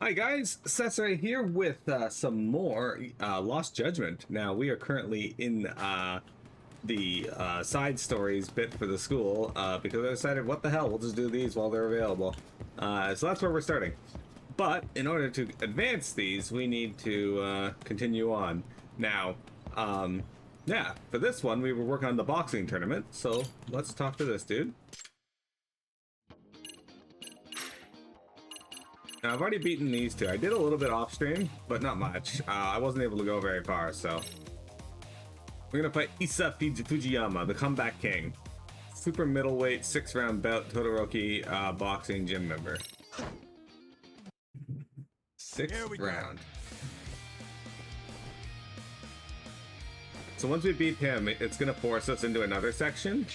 Hi guys, Cesare here with some more Lost Judgment. Now we are currently in the side stories bit for the school because I decided, what the hell, we'll just do these while they're available. So that's where we're starting. But in order to advance these, we need to continue on. Now, yeah, for this one we were working on the boxing tournament, so let's talk to this dude. Now, I've already beaten these two. I did a little bit off stream, but not much. I wasn't able to go very far, so. We're gonna fight Fujiyama, the comeback king. Super middleweight, 6-round bout, Todoroki boxing gym member. Sixth round. So once we beat him, it's gonna force us into another section.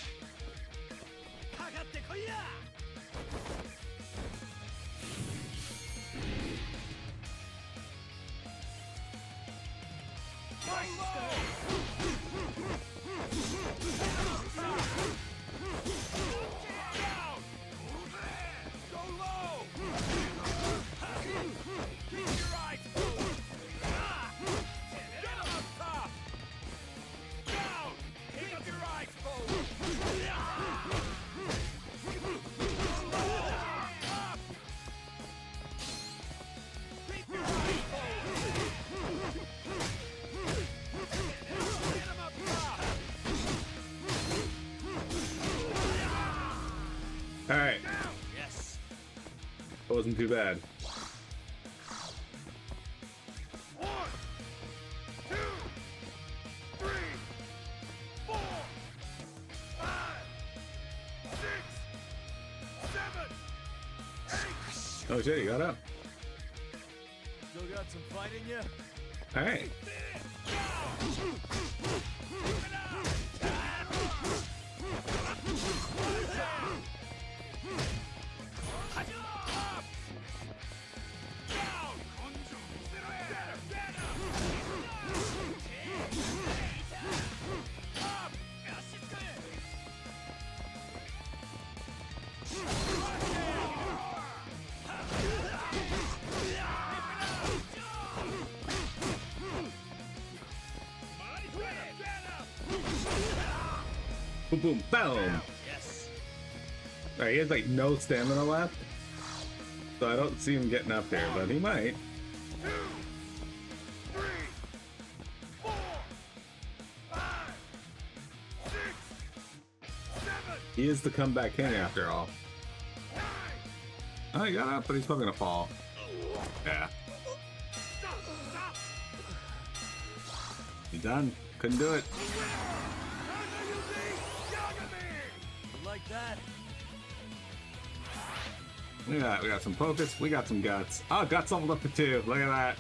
All right. Yes. It wasn't too bad. 1, 2, 3, 4, 5, 6, 7, 8. Oh shit, you got up. Still got some fight in you? All right. Boom, boom, boom. Yes. All right, he has like no stamina left, so I don't see him getting up there, but he might. 2, 3, 4, 5, 6, 7. He is the comeback king after all. 9. Oh, he got up, but he's probably gonna fall. Yeah. Stop. He's done. Couldn't do it. Like that. We got some focus. We got some guts. Oh, guts leveled up to 2. Look at that.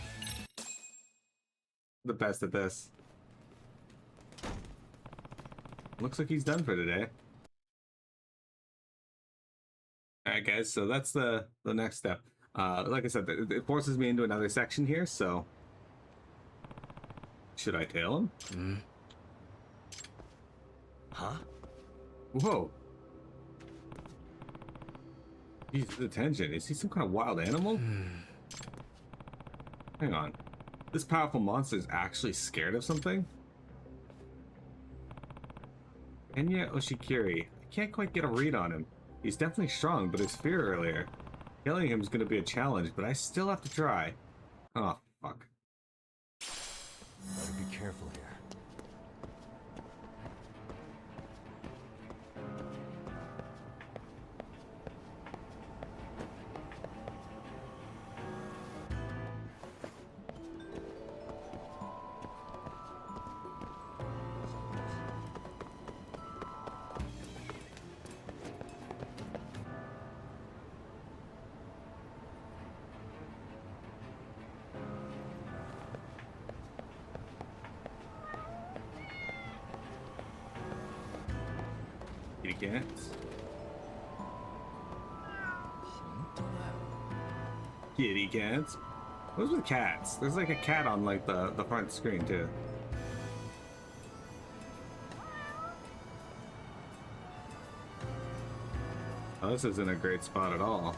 The best at this. Looks like he's done for today. Alright guys, so that's the next step. Like I said, it forces me into another section here, so should I tail him? Huh? Whoa. He's attention. Is he some kind of wild animal? Hang on. This powerful monster is actually scared of something? Enya Oshikiri. I can't quite get a read on him. He's definitely strong, but his fear earlier. Killing him is going to be a challenge, but I still have to try. Oh, fuck. Better be careful here. Kitty cats. Kitty cats. What's with cats? There's like a cat on like the front screen too. Oh, this isn't a great spot at all.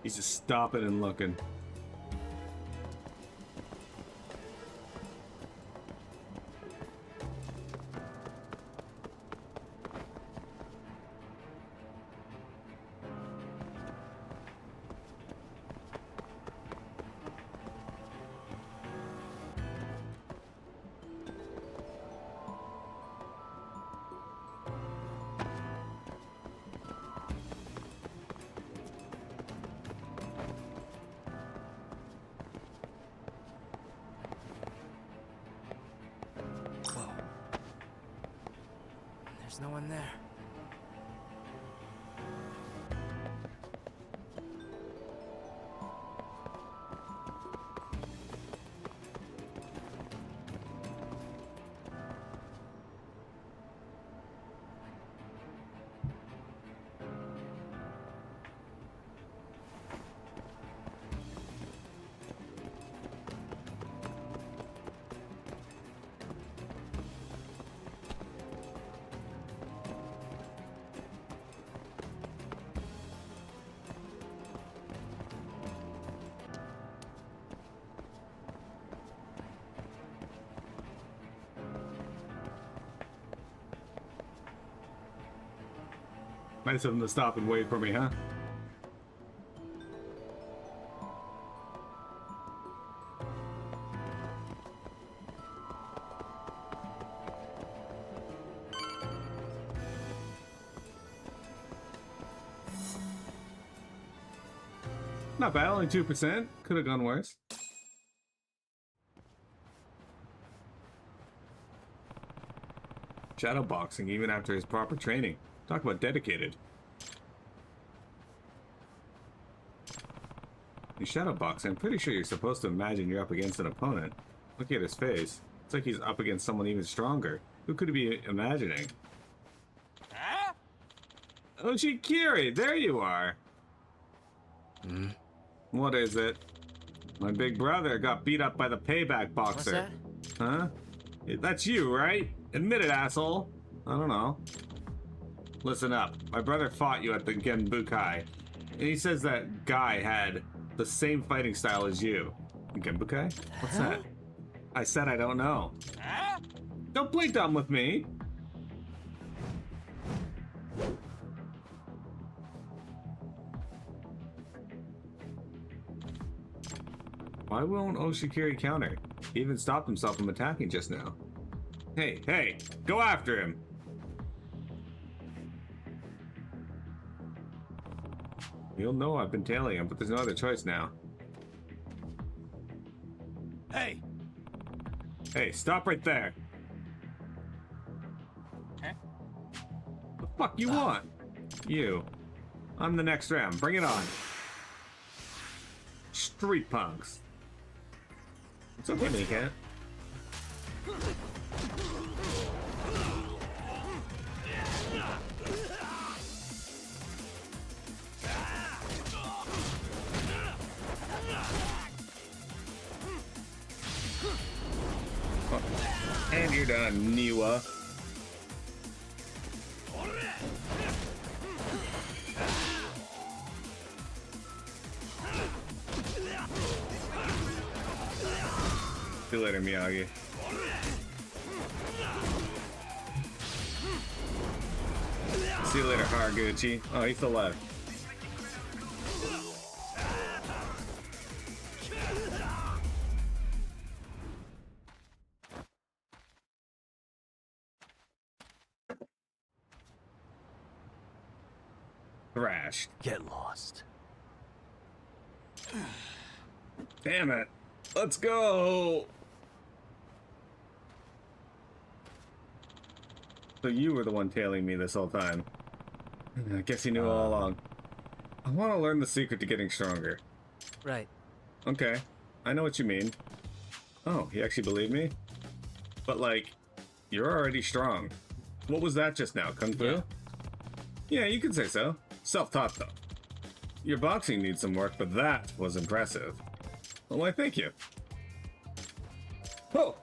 He's just stopping and looking. There's no one there. Nice of him to stop and wait for me, huh? Not bad, only 2%. Could have gone worse. Shadow boxing even after his proper training. Talk about dedicated. In shadow boxing, I'm pretty sure you're supposed to imagine you're up against an opponent. Look at his face. It's like he's up against someone even stronger. Who could he be imagining? Huh? Oshikiri, there you are. Hmm? What is it? My big brother got beat up by the payback boxer. What's Huh? That's you, right? Admit it, asshole. I don't know. Listen up. My brother fought you at the Genbukai. And he says that guy had the same fighting style as you. Genbukai? What's that? I said I don't know. Huh? Don't play dumb with me. Why won't Oshikiri counter? He even stopped himself from attacking just now. Hey, hey, go after him! You'll know I've been tailing him, but there's no other choice now. Hey! Hey, stop right there! Huh? The fuck you want? You. I'm the next round. Bring it on. Street punks. It's okay, Minnie-Cat. And you're done, Niwa. See you later, Miyagi. See you later, Haraguchi. Oh, he's still alive. Thrashed. Get lost. Damn it. Let's go. So you were the one tailing me this whole time. I guess you knew all along. I want to learn the secret to getting stronger. Right. Okay, I know what you mean. Oh, you actually believe me? But like, you're already strong. What was that just now, Kung Fu? Yeah. Yeah, you could say so. Self-taught though. Your boxing needs some work, but that was impressive. Well, why thank you. Oh!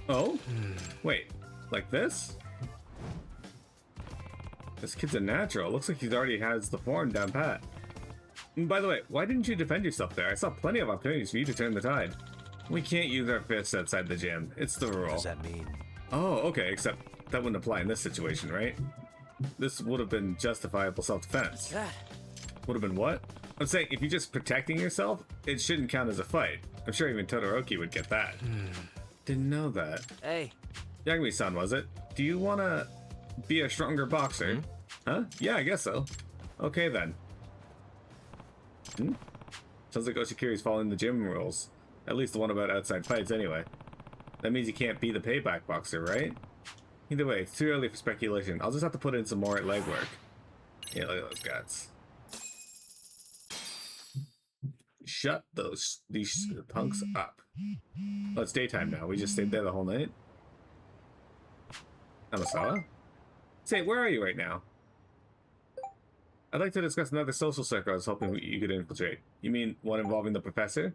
Oh? Wait, like this? This kid's a natural. Looks like he's already has the form down pat. And by the way, why didn't you defend yourself there? I saw plenty of opportunities for you to turn the tide. We can't use our fists outside the gym. It's the rule. What does that mean? Oh, okay, except that wouldn't apply in this situation, right? This would have been justifiable self-defense. That. Would have been what? I'm saying if you're just protecting yourself, it shouldn't count as a fight. I'm sure even Todoroki would get that. Didn't know that. Hey. Yagami-san, was it? Do you want to be a stronger boxer? Huh? Yeah, I guess so. Okay, then. Sounds like Oshikiri's following the gym rules. At least the one about outside fights, anyway. That means you can't be the payback boxer, right? Either way, it's too early for speculation. I'll just have to put in some more legwork. Yeah, look at those guts. Shut these punks up. Oh, it's daytime now. We just stayed there the whole night? Amasawa? Say, where are you right now? I'd like to discuss another social circle I was hoping you could infiltrate. You mean one involving the professor?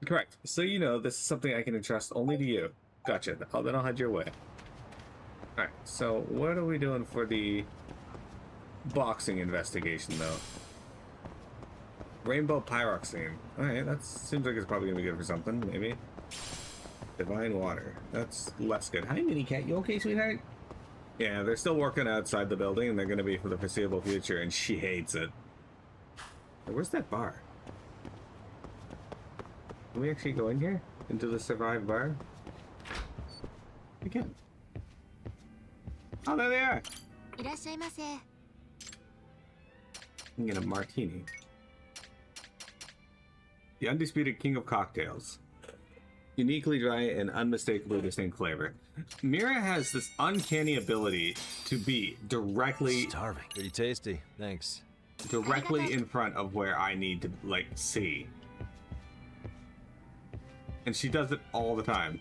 Correct. So you know, this is something I can entrust only to you. Gotcha. Then I'll head your way. Alright, so what are we doing for the boxing investigation, though? Rainbow pyroxene. Alright, that seems like it's probably going to be good for something, maybe. Divine water. That's less good. Hi, Mini Cat. You okay, sweetheart? Yeah, they're still working outside the building, and they're going to be for the foreseeable future, and she hates it. Where's that bar? Can we actually go in here? Into the Survive bar? We can. Oh, there they are! You can get a martini. The undisputed king of cocktails. Uniquely dry and unmistakably distinct flavor. Mira has this uncanny ability to be directly... Starving. Pretty tasty. Thanks. Directly in front of where I need to, like, see. And she does it all the time.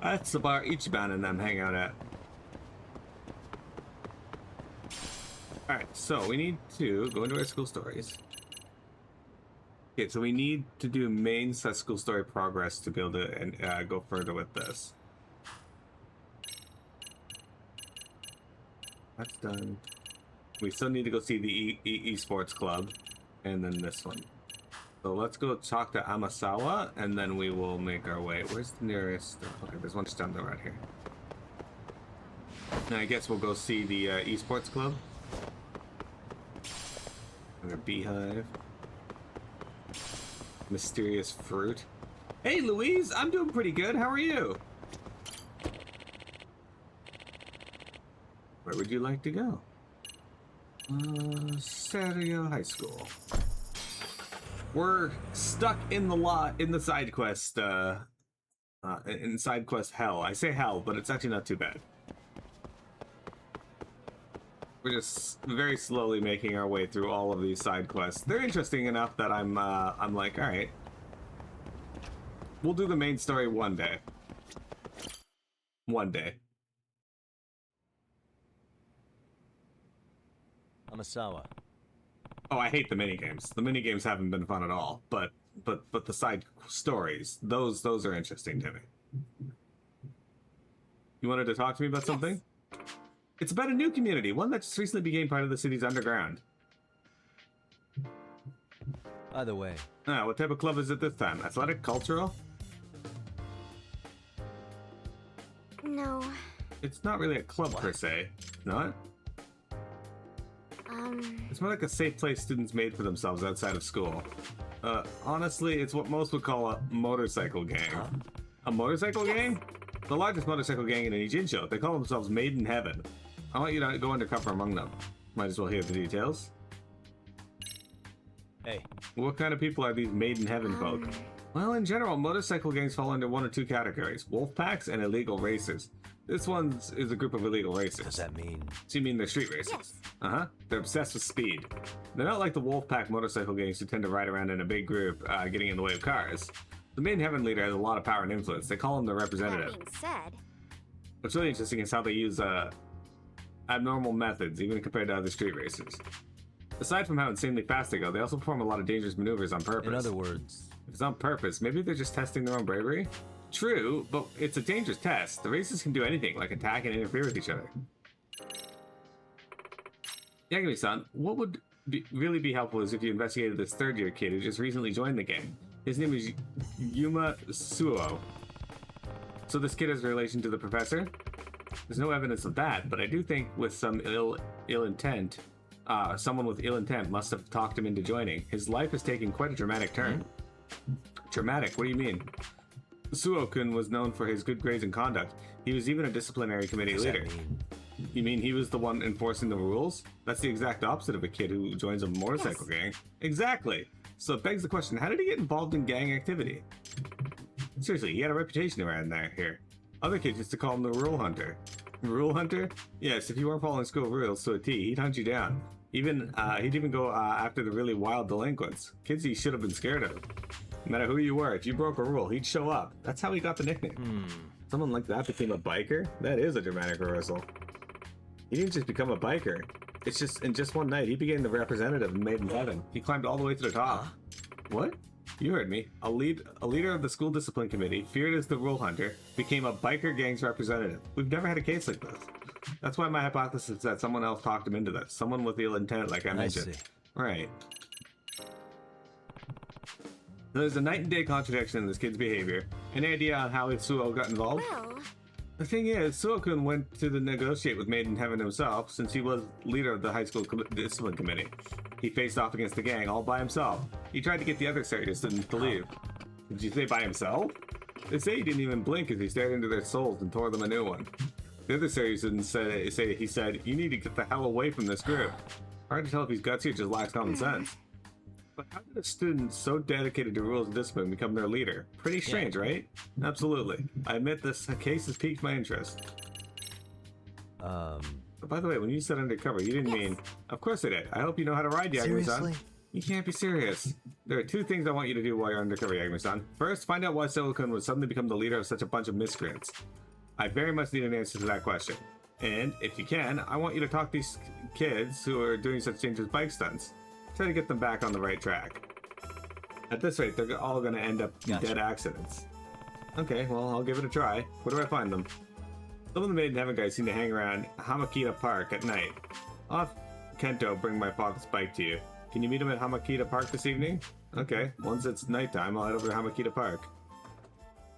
That's the bar Ichiban and them hang out at. Alright, so we need to go into our school stories. Okay, so we need to do main set school story progress to be able to go further with this. That's done. We still need to go see the esports club, and then this one. So let's go talk to Amasawa, and then we will make our way. Where's the nearest? Okay, there's one just down the right here. Now I guess we'll go see the esports club. And a beehive. Mysterious fruit. Hey, Louise, I'm doing pretty good. How are you? Where would you like to go? Serio High School. We're stuck in the side quest, in side quest hell. I say hell, but it's actually not too bad. We're just very slowly making our way through all of these side quests. They're interesting enough that I'm like, all right, we'll do the main story one day. One day. Amasawa. Oh, I hate the minigames. The minigames haven't been fun at all. But the side stories, those are interesting to me. You wanted to talk to me about something? It's about a new community, one that just recently became part of the city's underground. Either way. Ah, what type of club is it this time? Athletic, cultural? No. It's not really a club per se. Not? It's more like a safe place students made for themselves outside of school. Honestly, it's what most would call a motorcycle gang. A motorcycle gang? The largest motorcycle gang in Ijincho. They call themselves Made in Heaven. I want you to go undercover among them. Might as well hear the details. Hey. What kind of people are these Made in Heaven folk? Well, in general, motorcycle gangs fall under one or two categories. Wolf packs and illegal racers. This one is a group of illegal racers. What does that mean? So you mean they're street racers? Yes. Uh-huh. They're obsessed with speed. They're not like the wolf pack motorcycle gangs who tend to ride around in a big group, getting in the way of cars. The Made in Heaven leader has a lot of power and influence. They call him the representative. That being said, What's really interesting is how they use abnormal methods, even compared to other street racers. Aside from how insanely fast they go, they also perform a lot of dangerous maneuvers on purpose. In other words, If it's on purpose, maybe they're just testing their own bravery? True, but it's a dangerous test. The races can do anything, like attack and interfere with each other. Yagami-san, what would really be helpful is if you investigated this third-year kid who just recently joined the gang. His name is Yuma Suo. So this kid has a relation to the professor? There's no evidence of that, but I do think with some ill intent, someone with ill intent must have talked him into joining. His life is taking quite a dramatic turn. Dramatic? What do you mean? Suo-kun was known for his good grades and conduct. He was even a disciplinary committee leader. You mean he was the one enforcing the rules? That's the exact opposite of a kid who joins a motorcycle gang. Exactly. So it begs the question, how did he get involved in gang activity? Seriously, he had a reputation around here. Other kids used to call him the rule hunter. Rule hunter? Yes, if you weren't following school rules to a T, he'd hunt you down. He'd even go after the really wild delinquents. Kids he should have been scared of. No matter who you were, if you broke a rule, he'd show up. That's how he got the nickname. Someone like that became a biker? That is a dramatic reversal. He didn't just become a biker. It's just, in just one night, he became the representative and made in heaven. He climbed all the way to the top. What? You heard me. A leader of the school discipline committee, feared as the rule hunter, became a biker gang's representative. We've never had a case like this. That's why my hypothesis is that someone else talked him into this. Someone with ill intent, like I mentioned. see. Right. There's a night and day contradiction in this kid's behavior. Any idea on how Suo got involved? Well, The thing is, Suo-kun went to negotiate with Made in Heaven himself, since he was leader of the high school discipline committee. He faced off against the gang all by himself. He tried to get the other serious students to leave. Did you say by himself? They say he didn't even blink as he stared into their souls and tore them a new one. The other serious students he said, "You need to get the hell away from this group." Hard to tell if he's gutsy or just lacks common sense. But how did a student so dedicated to rules and discipline become their leader? Pretty strange, right? Absolutely. I admit this case has piqued my interest. But by the way, when you said undercover, you didn't mean... Of course I did. I hope you know how to ride, Yagami-san. Seriously? You can't be serious. There are two things I want you to do while you're undercover, Yagami-san. First, find out why Suo-kun would suddenly become the leader of such a bunch of miscreants. I very much need an answer to that question. And, if you can, I want you to talk to these kids who are doing such dangerous bike stunts. Try to get them back on the right track. At this rate, they're all going to end up in dead accidents. Okay, well, I'll give it a try. Where do I find them? Some of the Made in Heaven guys seem to hang around Hamakita Park at night. I'll have Kento bring my father's bike to you. Can you meet him at Hamakita Park this evening? Okay, once it's nighttime, I'll head over to Hamakita Park.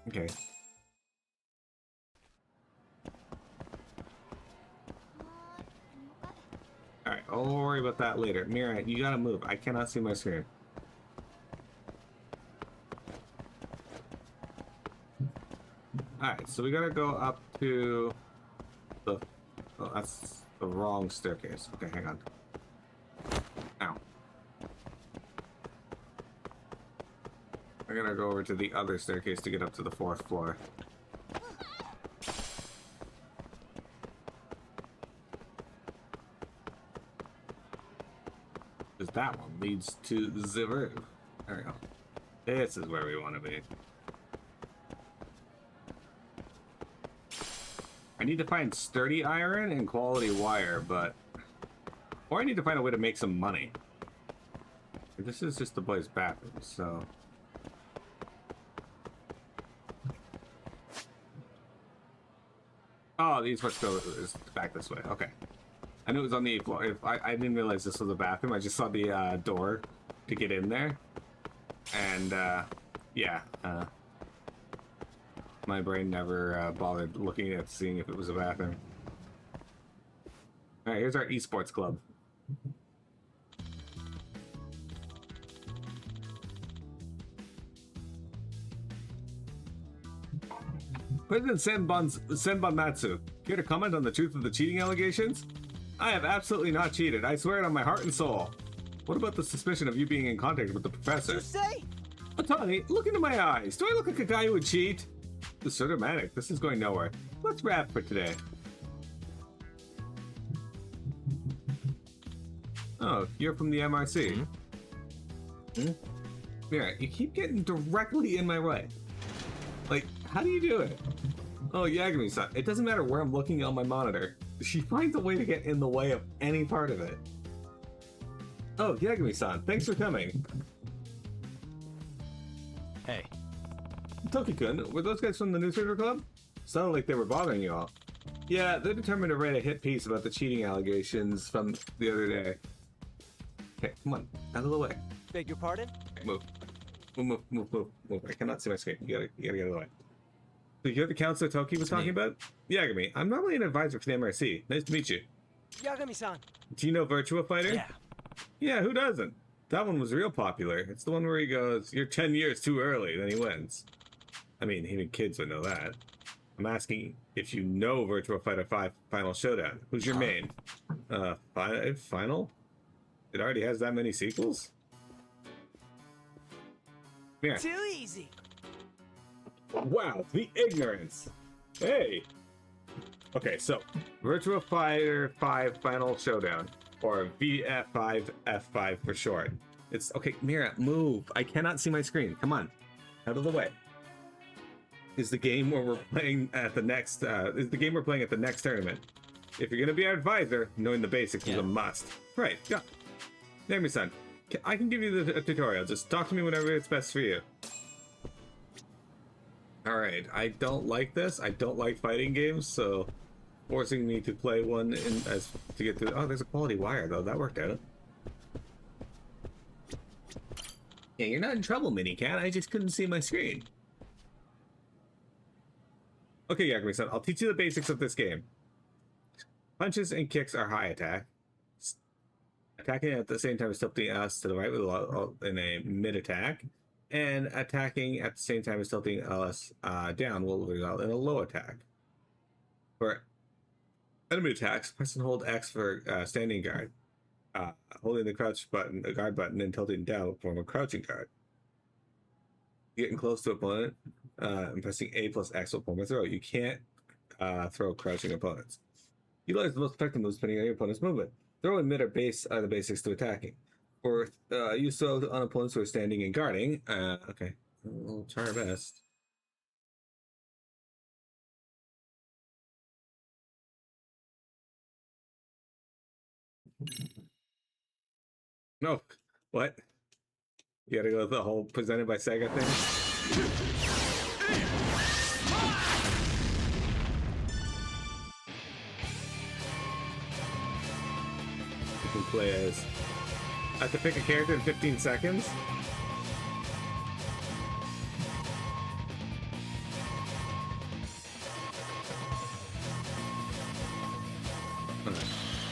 Okay. Alright, I'll worry about that later. Mira, you gotta move. I cannot see my screen. Alright, so we gotta go up to the... Oh, that's the wrong staircase. Okay, hang on. Ow. I gotta go over to the other staircase to get up to the 4th floor. Because that one leads to the roof. There we go. This is where we want to be. I need to find sturdy iron and quality wire, but... Or I need to find a way to make some money. This is just the boys' bathroom, so... Oh, these must go back this way. Okay. I knew it was on the 8th floor. I didn't realize this was a bathroom. I just saw the door to get in there. And, yeah. My brain never bothered looking at seeing if it was a bathroom. Alright, here's our esports club. President Senbon Matsu, here to comment on the truth of the cheating allegations? I have absolutely not cheated. I swear it on my heart and soul. What about the suspicion of you being in contact with the professor? You say? Otani, look into my eyes. Do I look like a guy who would cheat? This is so dramatic. This is going nowhere. Let's wrap for today. Oh, you're from the MRC. Yeah, you keep getting directly in my way. Like, how do you do it? Oh, Yagami-san, it doesn't matter where I'm looking on my monitor. She finds a way to get in the way of any part of it. Oh, Yagami-san, thanks for coming. Hey. Toki-kun, were those guys from the newspaper club? Sounded like they were bothering you all. Yeah, they're determined to write a hit piece about the cheating allegations from the other day. Okay, come on, out of the way. Beg your pardon? Move. Move. I cannot see my screen. You gotta get out of the way. So you're the counselor Toki was talking about? Yagami, I'm normally an advisor for the MRC. Nice to meet you. Yagami-san. Do you know Virtua Fighter? Yeah. Yeah, who doesn't? That one was real popular. It's the one where he goes, "You're 10 years too early," then he wins. I mean, even kids would know that. I'm asking if you know Virtua Fighter 5 Final Showdown. Who's your main? Final? It already has that many sequels? Here. Too easy. Wow, the ignorance. Hey. Okay, so Virtua Fighter 5 Final Showdown, or VF5 F5 for short. It's okay, Mira, move. I cannot see my screen. Come on, out of the way. Is the game where we're playing at the next? Is the game we're playing at the next tournament? If you're gonna be our advisor, knowing the basics is a must. Right? Yeah. Nami-san, I can give you the tutorial. Just talk to me whenever it's best for you. Alright, I don't like this. I don't like fighting games, so forcing me to play one to get through. Oh, there's a quality wire though. That worked out. Yeah, you're not in trouble, Minicat. I just couldn't see my screen. Okay, Yagami-san, I'll teach you the basics of this game. Punches and kicks are high attack. Attacking at the same time as tilting us to the right in a mid attack, and attacking at the same time as tilting us down will result in a low attack. For enemy attacks, press and hold X for standing guard. Holding the crouch button, the guard button, and tilting down will form a crouching guard. Getting close to opponent, and pressing A plus X will form a throw. You can't throw crouching opponents. Utilize the most effective moves depending on your opponent's movement. Throw and mid are the basics to attacking. For use throw on opponents who are standing and guarding. Okay, we'll try our best. No, what? You gotta go with the whole presented by Sega thing. You can play as. I have to pick a character in 15 seconds.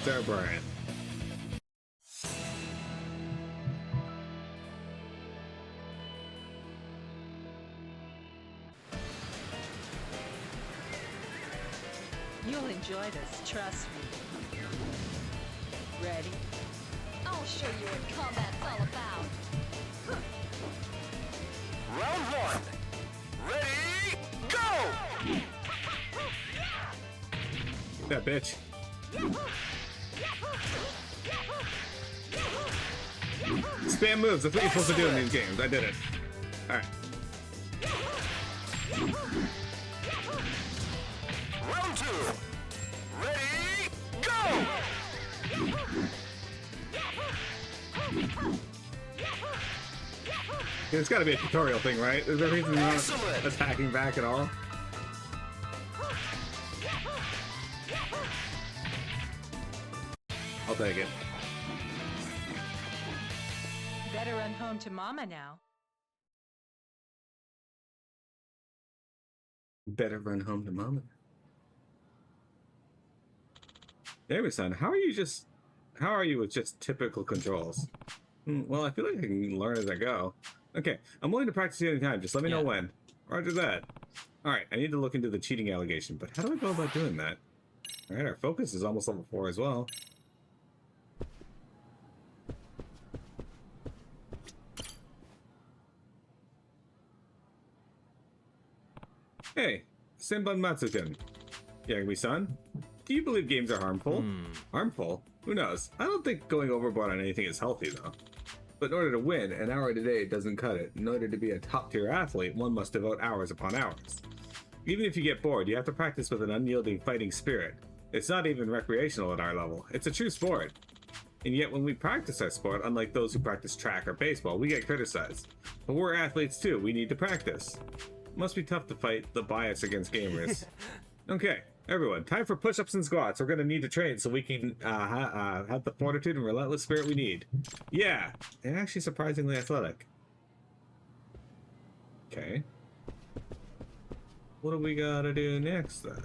Sarah Bryant. You'll enjoy this, trust me. Ready? I'll show you what combat's all about. Round one. Ready, go! That bitch. Spam moves. That's what you're supposed to do in these games. I did it. All right. Round two. Ready, go! There's got to be a tutorial thing, right? There's no reason you're not attacking back at all. I'll take it. Better run home to Mama now. Better run home to Mama. David-san, how are you with just typical controls? Well, I feel like I can learn as I go. Okay, I'm willing to practice any time. Just let me know when. Roger that. Alright, I need to look into the cheating allegation, but how do I go about doing that? Alright, our focus is almost level 4 as well. Hey, Senbun Matsuken. Yagami-san, do you believe games are harmful? Harmful? Who knows? I don't think going overboard on anything is healthy, though. But in order to win, an hour a day doesn't cut it. In order to be a top-tier athlete, one must devote hours upon hours. Even if you get bored, you have to practice with an unyielding fighting spirit. It's not even recreational at our level. It's a true sport. And yet when we practice our sport, unlike those who practice track or baseball, we get criticized. But we're athletes too, we need to practice. Must be tough to fight the bias against gamers. Okay, everyone, time for push-ups and squats. We're gonna need to train so we can have the fortitude and relentless spirit we need. Yeah, they're actually surprisingly athletic. Okay. What do we gotta do next then?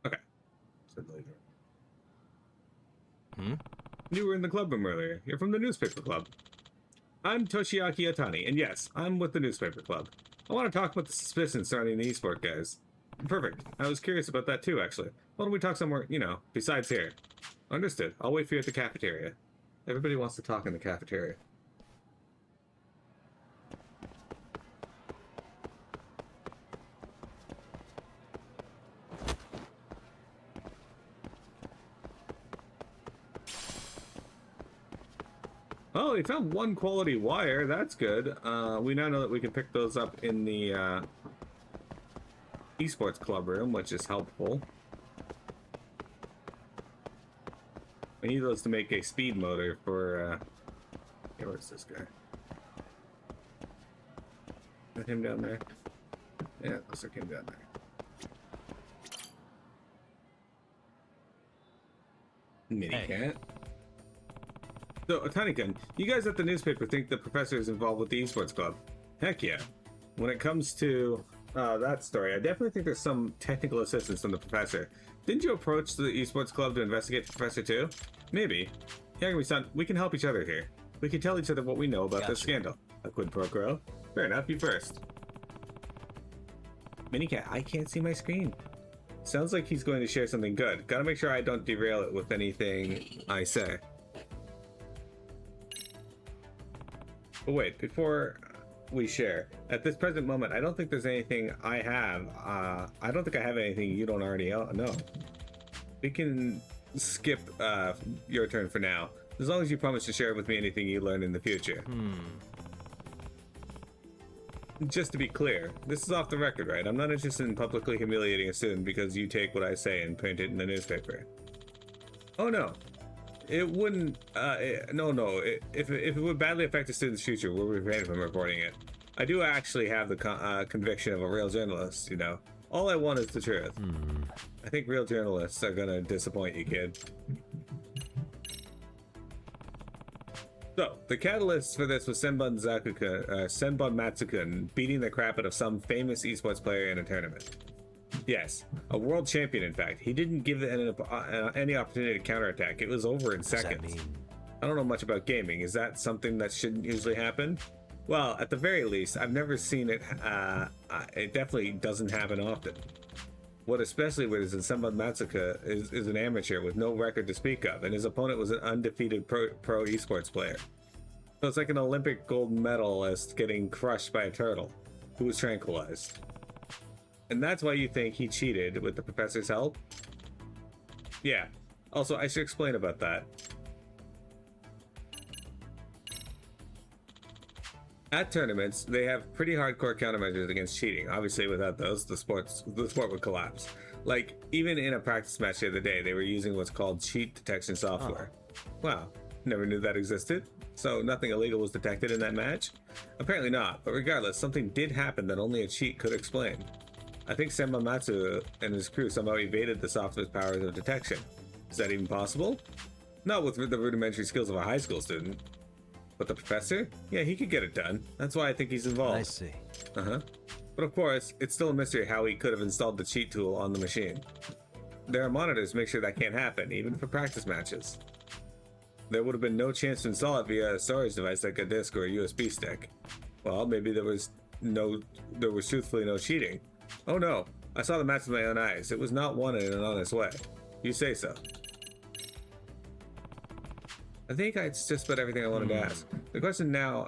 Okay. Said later. You were in the club room earlier. You're from the newspaper club. I'm Toshiaki Otani, and yes, I'm with the newspaper club. I want to talk about the suspicions surrounding the esport guys. Perfect. I was curious about that too, actually. Why don't we talk somewhere, besides here? Understood. I'll wait for you at the cafeteria. Everybody wants to talk in the cafeteria. Oh, we found one quality wire. That's good. We now know that we can pick those up in the esports club room, which is helpful. We need those to make a speed motor for, yeah, where's this guy? Is that him down there? Yeah, it looks like him down there. Mini-cat. So, Otani-kun, you guys at the newspaper think the professor is involved with the esports club? Heck yeah. When it comes to that story, I definitely think there's some technical assistance from the professor. Didn't you approach the esports club to investigate the professor too? Maybe. Yagami-san, we can help each other here. We can tell each other what we know about this scandal. A quid pro quo. Fair enough, you first. Minicat, I can't see my screen. Sounds like he's going to share something good. Gotta make sure I don't derail it with anything I say. But wait, before we share, at this present moment, I don't think there's anything I have. I don't think I have anything you don't already know. We can skip your turn for now, as long as you promise to share with me anything you learn in the future. Just to be clear, this is off the record, right? I'm not interested in publicly humiliating a student because you take what I say and print it in the newspaper. Oh no. It wouldn't, if it would badly affect a student's future, we'll refrain from reporting it. I do actually have the conviction of a real journalist, All I want is the truth. I think real journalists are gonna disappoint you, kid. So, the catalyst for this was Senbon Matsukun beating the crap out of some famous esports player in a tournament. Yes, a world champion, in fact. He didn't give any opportunity to counterattack. It was over in seconds. What does that mean? I don't know much about gaming. Is that something that shouldn't usually happen? Well, at the very least, I've never seen it. It definitely doesn't happen often. What especially weird is that Senbon Matsuka is an amateur with no record to speak of, and his opponent was an undefeated pro esports player. So it's like an Olympic gold medalist getting crushed by a turtle who was tranquilized. And that's why you think he cheated with the professor's help? Yeah. Also, I should explain about that. At tournaments, they have pretty hardcore countermeasures against cheating. Obviously, without those, the sport would collapse. Like, even in a practice match the other day, they were using what's called cheat detection software. Wow, never knew that existed. So nothing illegal was detected in that match? Apparently not, but regardless, something did happen that only a cheat could explain. I think Senbon Matsu and his crew somehow evaded the software's powers of detection. Is that even possible? Not with the rudimentary skills of a high school student. But the professor? Yeah, he could get it done. That's why I think he's involved. I see. But of course, it's still a mystery how he could have installed the cheat tool on the machine. There are monitors to make sure that can't happen, even for practice matches. There would have been no chance to install it via a storage device like a disk or a USB stick. Well, maybe there was truthfully no cheating. Oh no, I saw the match with my own eyes. It was not won in an honest way. You say so. I think it's just about everything I wanted to ask. The question now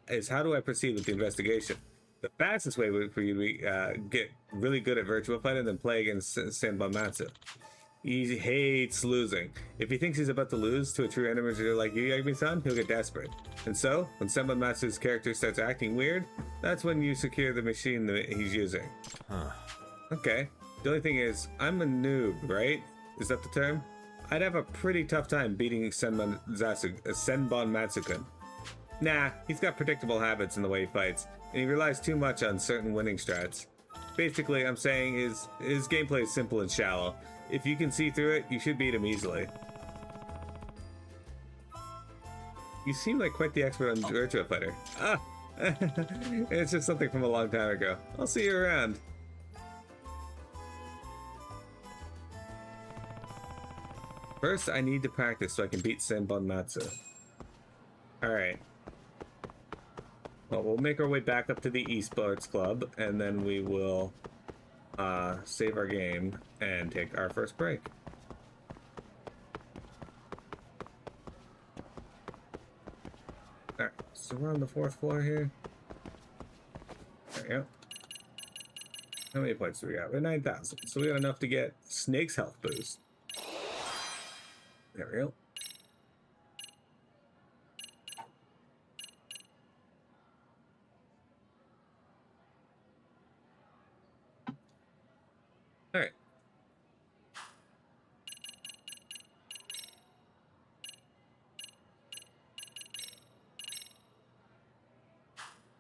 is how do I proceed with the investigation? The fastest way for you to get really good at Virtua Fighter than play against Senbon Matsu. He hates losing. If he thinks he's about to lose to a true amateur like you, Yagami-san, he'll get desperate. And so, when Senbon Matsu's character starts acting weird, that's when you secure the machine that he's using. Huh. Okay. The only thing is, I'm a noob, right? Is that the term? I'd have a pretty tough time beating Senbon Matsukun. Nah, he's got predictable habits in the way he fights, and he relies too much on certain winning strats. Basically, I'm saying his gameplay is simple and shallow. If you can see through it, you should beat him easily. You seem like quite the expert on Virtua Fighter. Ah! It's just something from a long time ago. I'll see you around. First, I need to practice so I can beat Senbon Matsu. Alright. Well, we'll make our way back up to the esports club, and then we will save our game and take our first break. Alright, so we're on the 4th floor here. There we go. How many points do we got? We're 9,000, so we got enough to get Snake's health boost. There we go. All right.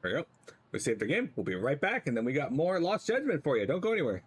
There we go. We saved the game. We'll be right back, and then we got more Lost Judgment for you. Don't go anywhere.